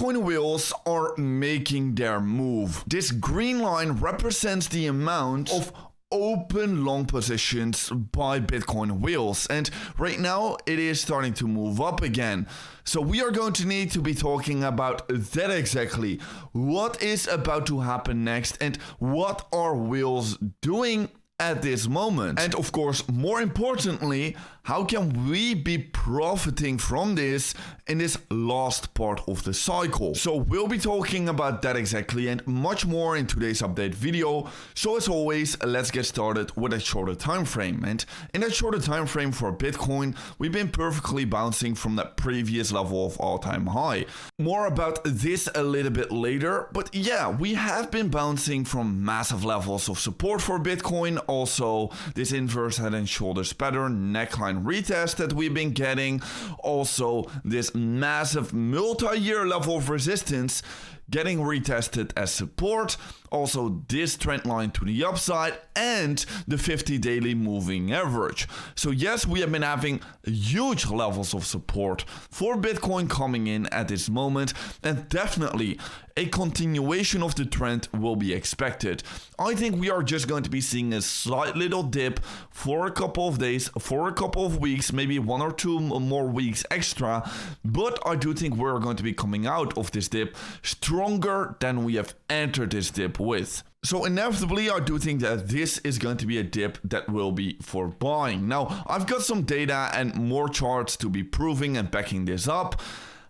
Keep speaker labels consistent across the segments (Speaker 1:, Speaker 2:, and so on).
Speaker 1: Bitcoin whales are making their move. This green line represents the amount of open long positions by Bitcoin whales, and right now it is starting to move up again. So we are going to need to be talking about that exactly. What is about to happen next and what are whales doing at this moment? And of course, more importantly, how can we be profiting from this in this last part of the cycle? So we'll be talking about that exactly and much more in today's update video. So as always, let's get started with a shorter time frame. And in that shorter time frame for Bitcoin, we've been perfectly bouncing from that previous level of all-time high. More about this a little bit later, but yeah, we have been bouncing from massive levels of support for Bitcoin. Also, this inverse head and shoulders pattern, neckline retest that we've been getting. Also, this massive multi-year level of resistance getting retested as support. Also, this trend line to the upside and the 50 daily moving average. So yes, we have been having huge levels of support for Bitcoin coming in at this moment, and definitely a continuation of the trend will be expected. I think we are just going to be seeing a slight little dip for a couple of days, for a couple of weeks, maybe 1 or 2 more weeks extra, but I do think we're going to be coming out of this dip stronger than we have entered this dip with. So inevitably, I do think that this is going to be a dip that will be for buying. Now, I've got some data and more charts to be proving and backing this up.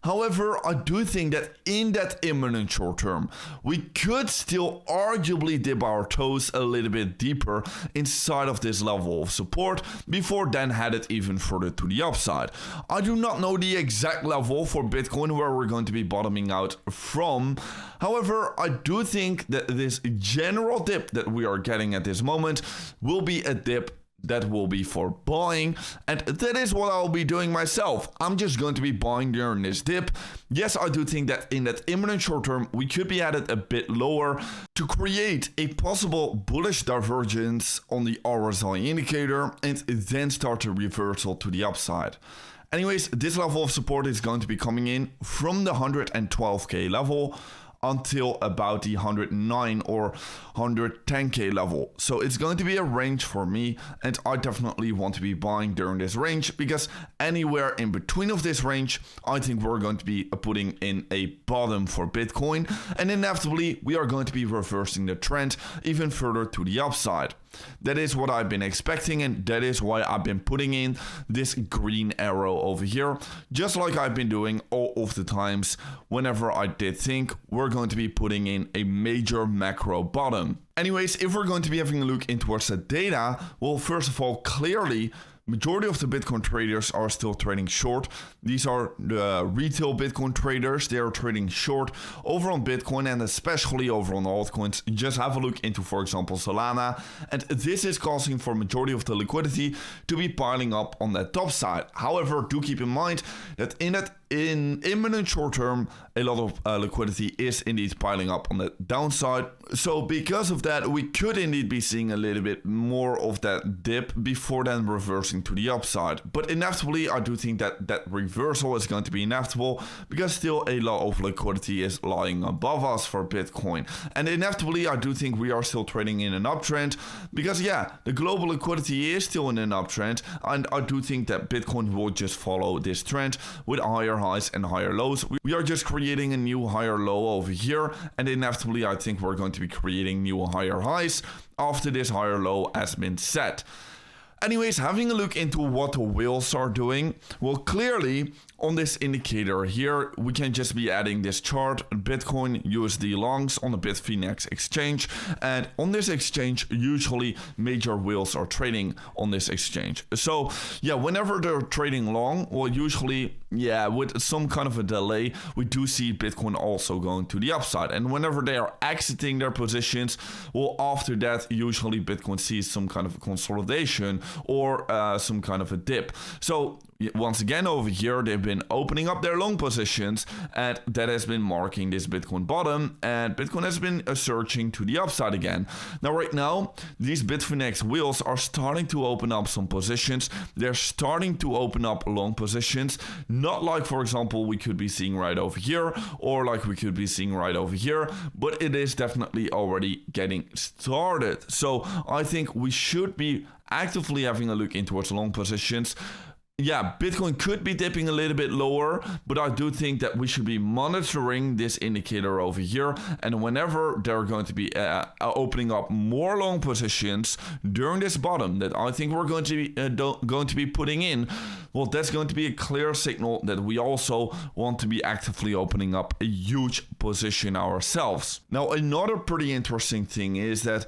Speaker 1: However, I do think that in that imminent short term, we could still arguably dip our toes a little bit deeper inside of this level of support before then headed even further to the upside. I do not know the exact level for Bitcoin where we're going to be bottoming out from. However, I do think that this general dip that we are getting at this moment will be a dip that will be for buying, and that is what I'll be doing myself. I'm just going to be buying during this dip. Yes, I do think that in that imminent short term, we could be at it a bit lower to create a possible bullish divergence on the RSI indicator and then start a reversal to the upside. Anyways, this level of support is going to be coming in from the 112k level until about the 109 or 110k level. So it's going to be a range for me, and I definitely want to be buying during this range, because anywhere in between of this range, I think we're going to be putting in a bottom for Bitcoin, and inevitably we are going to be reversing the trend even further to the upside. That is what I've been expecting, and that is why I've been putting in this green arrow over here, just like I've been doing all of the times whenever I did think we're going to be putting in a major macro bottom. Anyways, if we're going to be having a look in towards the data, well, first of all, clearly majority of the Bitcoin traders are still trading short. These are the retail Bitcoin traders. They are trading short over on Bitcoin and especially over on altcoins. Just have a look into, for example, Solana. And this is causing for majority of the liquidity to be piling up on that top side. However, do keep in mind that in imminent short term, a lot of liquidity is indeed piling up on the downside. So because of that, we could indeed be seeing a little bit more of that dip before then reversing to the upside. But inevitably, I do think that that reversal is going to be inevitable, because still a lot of liquidity is lying above us for Bitcoin. And inevitably, I do think we are still trading in an uptrend, because yeah, the global liquidity is still in an uptrend, and I do think that Bitcoin will just follow this trend with higher highs and higher lows. We are just creating a new higher low over here, and inevitably I think we're going to be creating new higher highs after this higher low has been set. Anyways, having a look into what the whales are doing, well, clearly on this indicator here, we can just be adding this chart, Bitcoin USD longs on the Bitfinex exchange. And on this exchange, usually major whales are trading on this exchange. So yeah, whenever they're trading long, well, usually, yeah, with some kind of a delay, we do see Bitcoin also going to the upside. And whenever they are exiting their positions, well, after that, usually Bitcoin sees some kind of a consolidation or some kind of a dip. So once again over here, they've been opening up their long positions, and that has been marking this Bitcoin bottom, and Bitcoin has been surging to the upside again. Now right now, these Bitfinex wheels are starting to open up some positions. They're starting to open up long positions, not like, for example, we could be seeing right over here, or like we could be seeing right over here, but it is definitely already getting started. So I think we should be actively having a look in towards long positions. Yeah, Bitcoin could be dipping a little bit lower, but I do think that we should be monitoring this indicator over here. And whenever they're going to be opening up more long positions during this bottom that I think we're going to be putting in, well, that's going to be a clear signal that we also want to be actively opening up a huge position ourselves. Now, another pretty interesting thing is that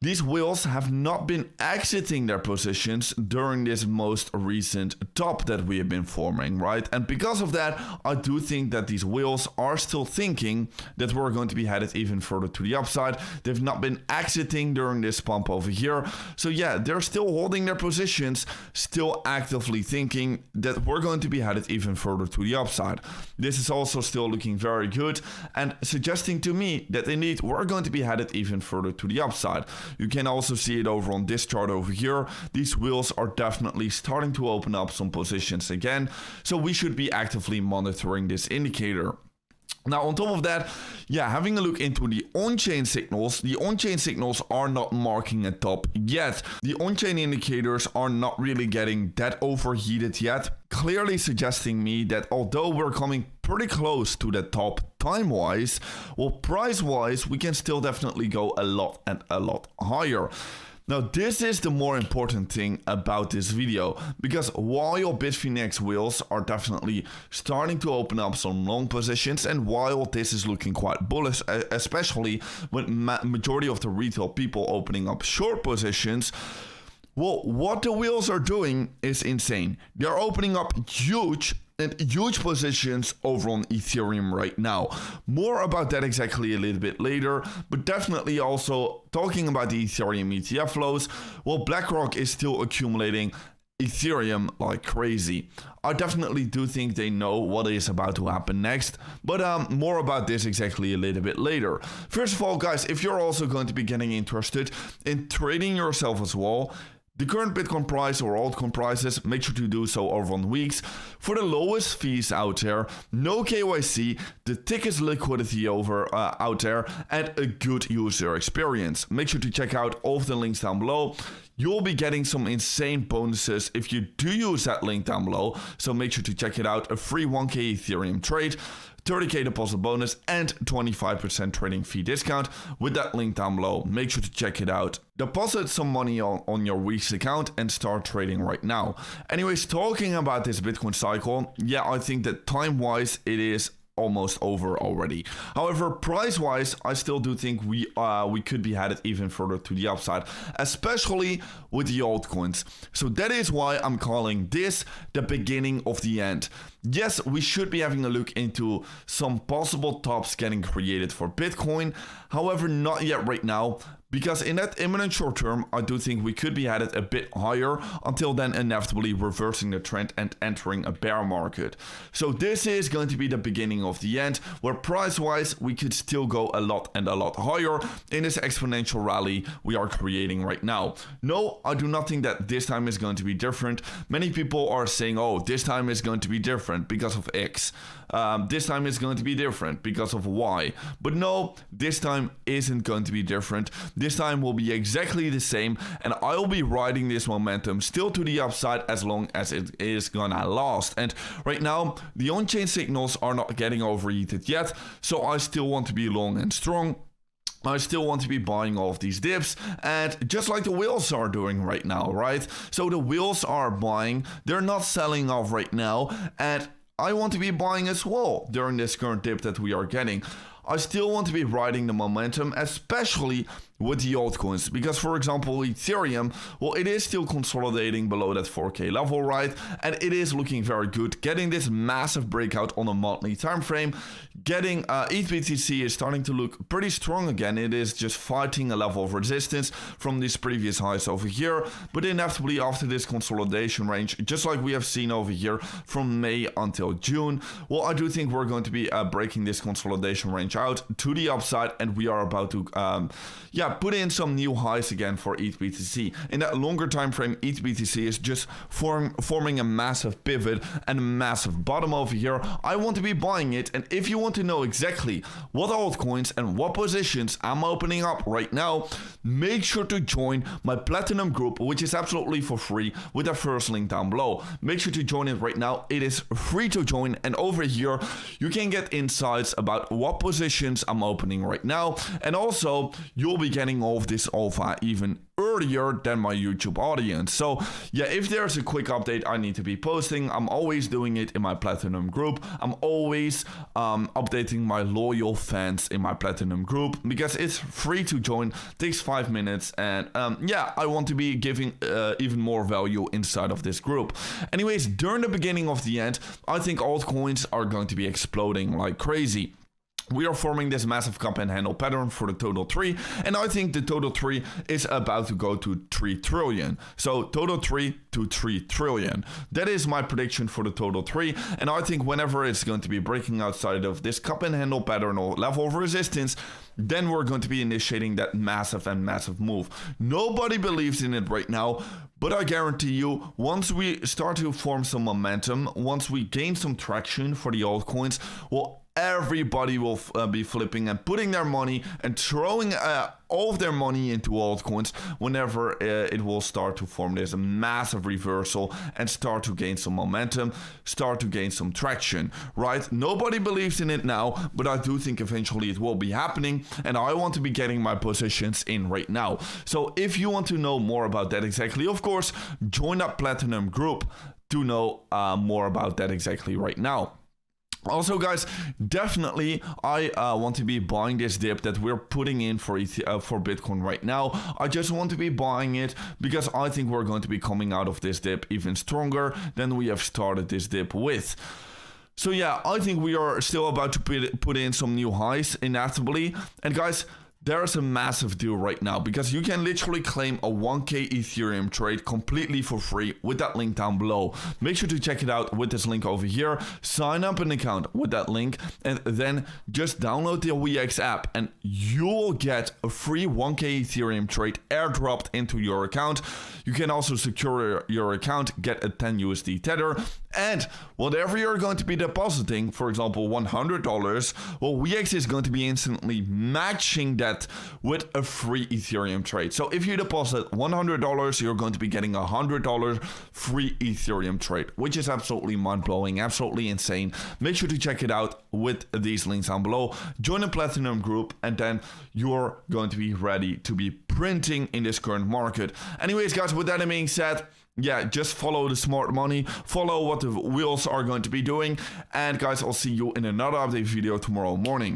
Speaker 1: these whales have not been exiting their positions during this most recent top that we have been forming, right? And because of that, I do think that these whales are still thinking that we're going to be headed even further to the upside. They've not been exiting during this pump over here. So yeah, they're still holding their positions, still actively thinking that we're going to be headed even further to the upside. This is also still looking very good and suggesting to me that indeed we're going to be headed even further to the upside. You can also see it over on this chart over here. These wheels are definitely starting to open up some positions again. So we should be actively monitoring this indicator. Now, on top of that, yeah, having a look into the on-chain signals, the on-chain signals are not marking a top yet. The on-chain indicators are not really getting that overheated yet, clearly suggesting me that although we're coming pretty close to the top time-wise, well, price-wise, we can still definitely go a lot and a lot higher. Now, this is the more important thing about this video, because while Bitfinex wheels are definitely starting to open up some long positions, and while this is looking quite bullish, especially with majority of the retail people opening up short positions, well, what the wheels are doing is insane. They're opening up huge positions over on Ethereum right now. More about that exactly a little bit later, but definitely also talking about the Ethereum ETF flows. Well, BlackRock is still accumulating Ethereum like crazy. I definitely do think they know what is about to happen next, but more about this exactly a little bit later. First of all, guys, if you're also going to be getting interested in trading yourself as well, the current Bitcoin price or altcoin prices, make sure to do so over on weeks. For the lowest fees out there, no KYC, the thickest liquidity out there, and a good user experience. Make sure to check out all of the links down below. You'll be getting some insane bonuses if you do use that link down below. So make sure to check it out. A free 1K Ethereum trade, 30k deposit bonus, and 25% trading fee discount with that link down below. Make sure to check it out. Deposit some money on your week's account and start trading right now. Anyways, talking about this Bitcoin cycle, yeah, I think that time-wise it is almost over already. However, price-wise, I still do think we could be headed even further to the upside, especially with the altcoins. So that is why I'm calling this the beginning of the end. Yes, we should be having a look into some possible tops getting created for Bitcoin. However, not yet right now, because in that imminent short term, I do think we could be headed a bit higher, until then inevitably reversing the trend and entering a bear market. So this is going to be the beginning of the end, where price-wise we could still go a lot and a lot higher in this exponential rally we are creating right now. No, I do not think that this time is going to be different. Many people are saying, oh, this time is going to be different because of X. This time is going to be different because of Y. But no, this time isn't going to be different. This time will be exactly the same, and I'll be riding this momentum still to the upside as long as it is gonna last. And right now, the on-chain signals are not getting overheated yet, so I still want to be long and strong. I still want to be buying all of these dips, and just like the wheels are doing right now, right? So the wheels are buying, they're not selling off right now, and I want to be buying as well during this current dip that we are getting. I still want to be riding the momentum, especially with the altcoins, because for example Ethereum, well, it is still consolidating below that 4K level, right? And it is looking very good, getting this massive breakout on a monthly time frame. Getting ETHBTC is starting to look pretty strong again. It is just fighting a level of resistance from these previous highs over here, but inevitably after this consolidation range, just like we have seen over here from May until June, well, I do think we're going to be breaking this consolidation range out to the upside, and we are about to put in some new highs again for ETHBTC. In that longer time frame, ETHBTC is just forming a massive pivot and a massive bottom over here. I want to be buying it, and if you want to know exactly what altcoins and what positions I'm opening up right now, make sure to join my Platinum group, which is absolutely for free, with the first link down below. Make sure to join it right now. It is free to join, and over here you can get insights about what positions I'm opening right now, and also you'll be getting all of this alpha even earlier than my YouTube audience. So yeah, if there's a quick update I need to be posting, I'm always doing it in my Platinum group. I'm always updating my loyal fans in my Platinum group because it's free to join, takes 5 minutes, and I want to be giving even more value inside of this group. Anyways, during the beginning of the end, I think altcoins are going to be exploding like crazy. We are forming this massive cup and handle pattern for the total 3, and I think the total 3 is about to go to 3 trillion. So total 3 to 3 trillion. That is my prediction for the total 3, and I think whenever it's going to be breaking outside of this cup and handle pattern or level of resistance, then we're going to be initiating that massive move. Nobody believes in it right now, but I guarantee you, once we start to form some momentum, once we gain some traction for the altcoins, well, everybody will be flipping and putting their money and throwing all of their money into altcoins whenever it will start to form this massive reversal and start to gain some momentum, start to gain some traction, right? Nobody believes in it now, but I do think eventually it will be happening, and I want to be getting my positions in right now. So if you want to know more about that exactly, of course, join that Platinum group to know more about that exactly right now. Also, guys, definitely I want to be buying this dip that we're putting in for Bitcoin right now. I just want to be buying it because I think we're going to be coming out of this dip even stronger than we have started this dip with. So yeah, I think we are still about to put in some new highs inevitably. And guys, there's a massive deal right now because you can literally claim a 1K Ethereum trade completely for free with that link down below. Make sure to check it out with this link over here. Sign up an account with that link and then just download the WeX app and you will get a free 1K Ethereum trade airdropped into your account. You can also secure your account, get a 10 USD tether, and whatever you're going to be depositing, for example, $100, well, WeX is going to be instantly matching that with a free Ethereum trade. So if you deposit $100, you're going to be getting a $100 free Ethereum trade, which is absolutely mind-blowing, absolutely insane. Make sure to check it out with these links down below. Join the Platinum group, and then you're going to be ready to be printing in this current market. Anyways, guys, with that being said, yeah, just follow the smart money, follow what the wheels are going to be doing, and guys, I'll see you in another update video tomorrow morning.